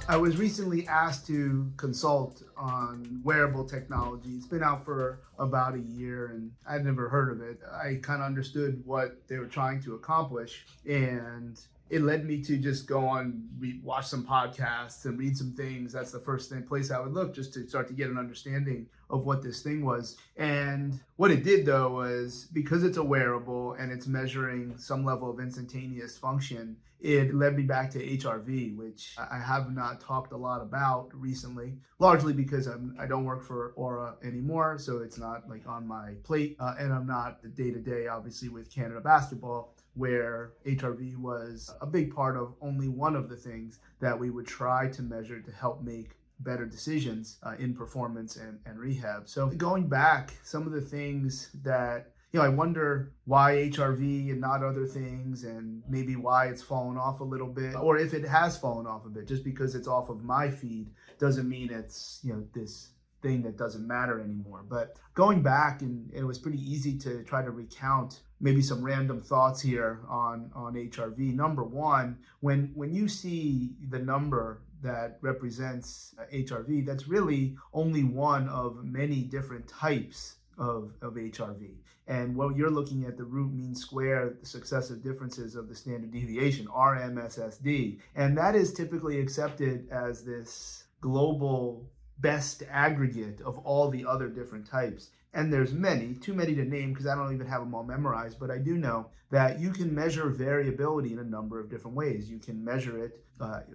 I was recently asked to consult on wearable technology. It's been out for about a year and I'd never heard of it. I kind of understood what they were trying to accomplish, and it led me to just go on, watch some podcasts and read some things. That's the first place I would look, just to start to get an understanding of what this thing was. And what it did, though, was because it's a wearable and it's measuring some level of instantaneous function, it led me back to HRV, which I have not talked a lot about recently, largely because I don't work for Aura anymore, so it's not like on my plate, and I'm not the day-to-day, obviously, with Canada basketball, where HRV was a big part of only one of the things that we would try to measure to help make better decisions in performance and rehab. So going back, some of the things that I wonder why HRV and not other things, and maybe why it's fallen off a little bit, or if it has fallen off a bit. Just because it's off of my feed doesn't mean it's this thing that doesn't matter anymore. But going back, and it was pretty easy to try to recount maybe some random thoughts here on HRV. Number one, when you see the number that represents HRV, that's really only one of many different types of HRV. And what you're looking at, the root mean square, the successive differences of the standard deviation, RMSSD. And that is typically accepted as this global best aggregate of all the other different types. And there's many, too many to name because I don't even have them all memorized, but I do know that you can measure variability in a number of different ways. You can measure it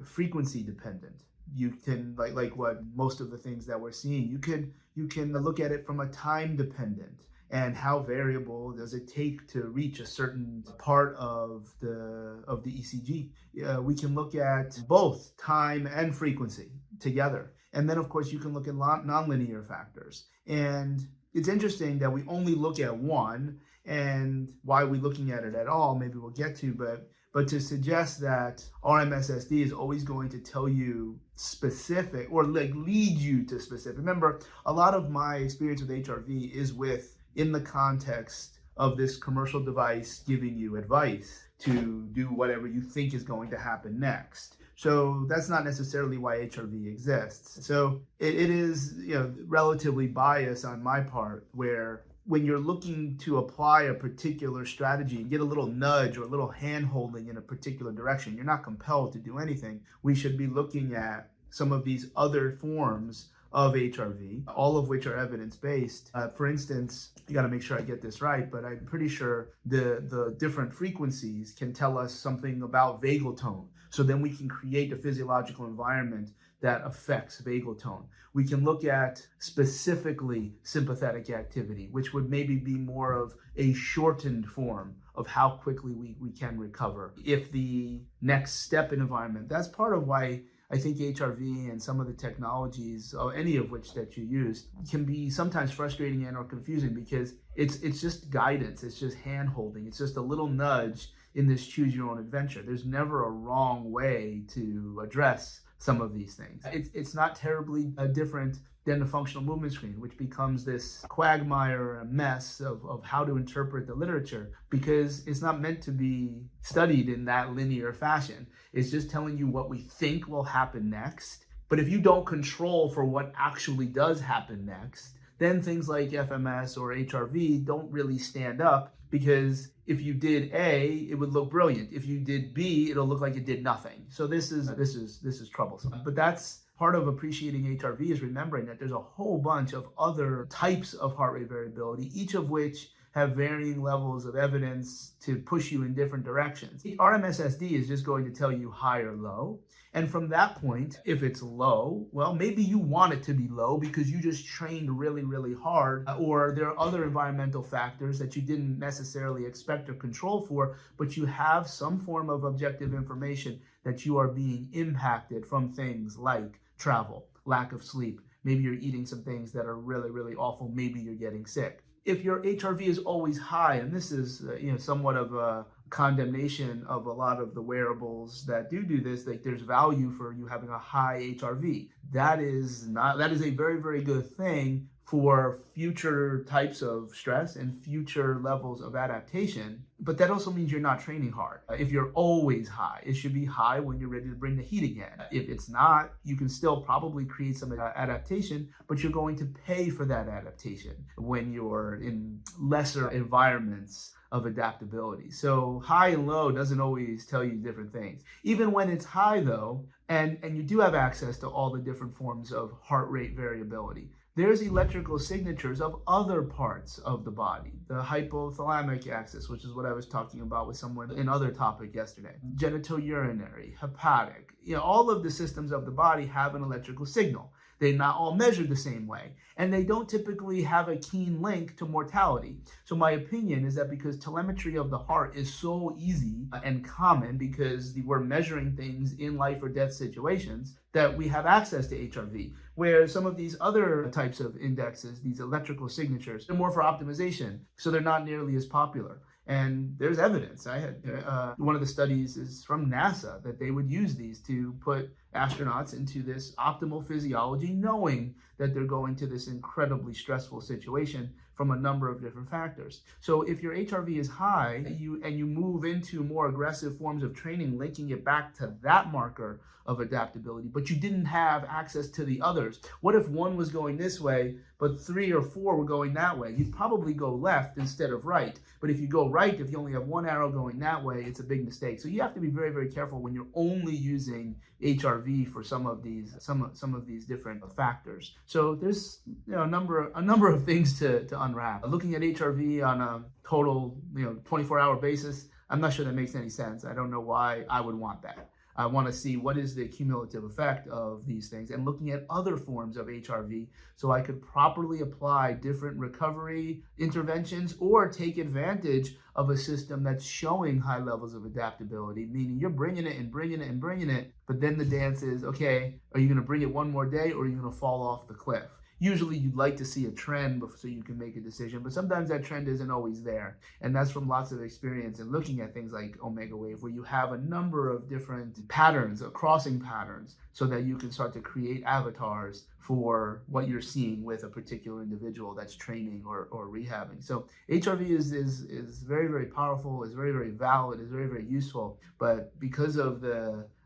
frequency dependent. You can, like what most of the things that we're seeing, you can look at it from a time dependent, and how variable does it take to reach a certain part of the ECG. We can look at both time and frequency together. And then, of course, you can look at nonlinear factors. And it's interesting that we only look at one, and why we're looking at it at all, maybe we'll get to, but to suggest that RMSSD is always going to tell you specific, or like lead you to specific. Remember, a lot of my experience with HRV is in the context of this commercial device giving you advice to do whatever you think is going to happen next. So that's not necessarily why HRV exists. So it is, relatively biased on my part, where when you're looking to apply a particular strategy and get a little nudge or a little hand-holding in a particular direction, you're not compelled to do anything. We should be looking at some of these other forms of HRV, all of which are evidence-based. For instance, you got to make sure I get this right, but I'm pretty sure the different frequencies can tell us something about vagal tone. So then we can create a physiological environment that affects vagal tone. We can look at specifically sympathetic activity, which would maybe be more of a shortened form of how quickly we can recover. If the next step in environment, that's part of why I think HRV and some of the technologies, any of which that you use, can be sometimes frustrating and or confusing, because it's just guidance, it's just hand-holding, it's just a little nudge in this choose your own adventure. There's never a wrong way to address some of these things. It's not terribly different than the functional movement screen, which becomes this quagmire, a mess of how to interpret the literature, because it's not meant to be studied in that linear fashion. It's just telling you what we think will happen next. But if you don't control for what actually does happen next, then things like FMS or HRV don't really stand up, because if you did A, it would look brilliant. If you did B, it'll look like it did nothing. So this is troublesome. But that's part of appreciating HRV, is remembering that there's a whole bunch of other types of heart rate variability, each of which have varying levels of evidence to push you in different directions. RMSSD is just going to tell you high or low. And from that point, if it's low, well, maybe you want it to be low because you just trained really, really hard, or there are other environmental factors that you didn't necessarily expect or control for, but you have some form of objective information that you are being impacted from things like travel, lack of sleep. Maybe you're eating some things that are really, really awful. Maybe you're getting sick. If your HRV is always high, and this is somewhat of a condemnation of a lot of the wearables that do this, like there's value for you having a high HRV. That is a very, very good thing for future types of stress and future levels of adaptation. But that also means you're not training hard. If you're always high, it should be high when you're ready to bring the heat again. If it's not, you can still probably create some adaptation, but you're going to pay for that adaptation when you're in lesser environments of adaptability. So high and low doesn't always tell you different things. Even when it's high though, and you do have access to all the different forms of heart rate variability, there's electrical signatures of other parts of the body. The hypothalamic axis, which is what I was talking about with someone in other topic yesterday. Genitourinary, hepatic, all of the systems of the body have an electrical signal. They're not all measured the same way, and they don't typically have a keen link to mortality. So my opinion is that because telemetry of the heart is so easy and common because we're measuring things in life or death situations, that we have access to HRV, where some of these other types of indexes, these electrical signatures, they're more for optimization, so they're not nearly as popular. And there's evidence. I had one of the studies is from NASA that they would use these to put astronauts into this optimal physiology, knowing that they're going to this incredibly stressful situation from a number of different factors. So if your HRV is high and you move into more aggressive forms of training, linking it back to that marker of adaptability, but you didn't have access to the others. What if one was going this way, but 3 or 4 were going that way? You'd probably go left instead of right. But if you go right, if you only have one arrow going that way, it's a big mistake. So you have to be very, very careful when you're only using HRV for some of these different factors. So there's a number of things to unwrap. Looking at HRV on a total 24-hour basis, I'm not sure that makes any sense. I don't know why I would want that. I want to see what is the cumulative effect of these things and looking at other forms of HRV so I could properly apply different recovery interventions or take advantage of a system that's showing high levels of adaptability, meaning you're bringing it and bringing it and bringing it, but then the dance is, okay, are you going to bring it one more day or are you going to fall off the cliff? Usually you'd like to see a trend so you can make a decision, but sometimes that trend isn't always there. And that's from lots of experience and looking at things like Omega Wave, where you have a number of different patterns, crossing patterns, so that you can start to create avatars for what you're seeing with a particular individual that's training or rehabbing. So HRV is very, very powerful, is very, very valid, is very, very useful, but because of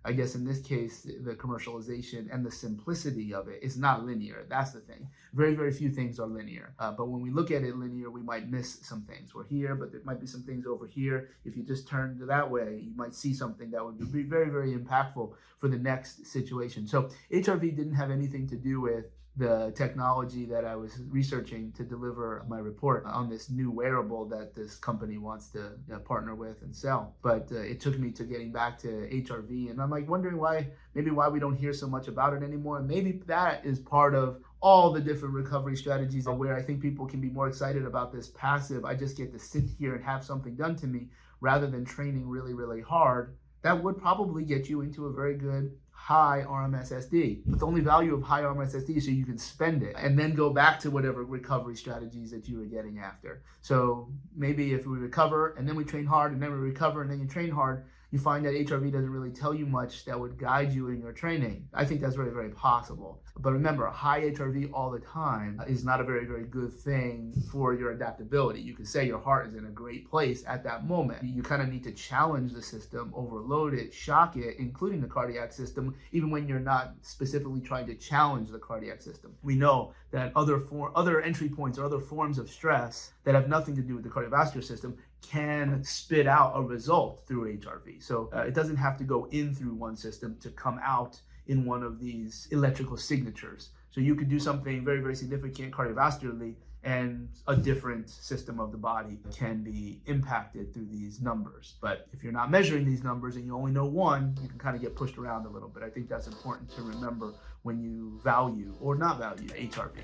I guess in this case, the commercialization and the simplicity of it is not linear. That's the thing. Very, very few things are linear. But when we look at it linear, we might miss some things. We're here, but there might be some things over here. If you just turn that way, you might see something that would be very, very impactful for the next situation. So HRV didn't have anything to do with the technology that I was researching to deliver my report on this new wearable that this company wants to partner with and sell. But it took me to getting back to HRV, and I'm like wondering why we don't hear so much about it anymore. And maybe that is part of all the different recovery strategies where I think people can be more excited about this passive, I just get to sit here and have something done to me, rather than training really, really hard. That would probably get you into a very good high RMSSD. But the only value of high RMSSD is so you can spend it and then go back to whatever recovery strategies that you were getting after. So maybe if we recover and then we train hard and then we recover and then you train hard, you find that HRV doesn't really tell you much that would guide you in your training. I think that's very, very possible. But remember, high HRV all the time is not a very, very good thing for your adaptability. You could say your heart is in a great place at that moment. You kind of need to challenge the system, overload it, shock it, including the cardiac system, even when you're not specifically trying to challenge the cardiac system. We know that other entry points or other forms of stress that have nothing to do with the cardiovascular system can spit out a result through HRV. So it doesn't have to go in through one system to come out in one of these electrical signatures. So you could do something very, very significant cardiovascularly and a different system of the body can be impacted through these numbers. But if you're not measuring these numbers and you only know one, you can kind of get pushed around a little bit. I think that's important to remember when you value or not value HRV.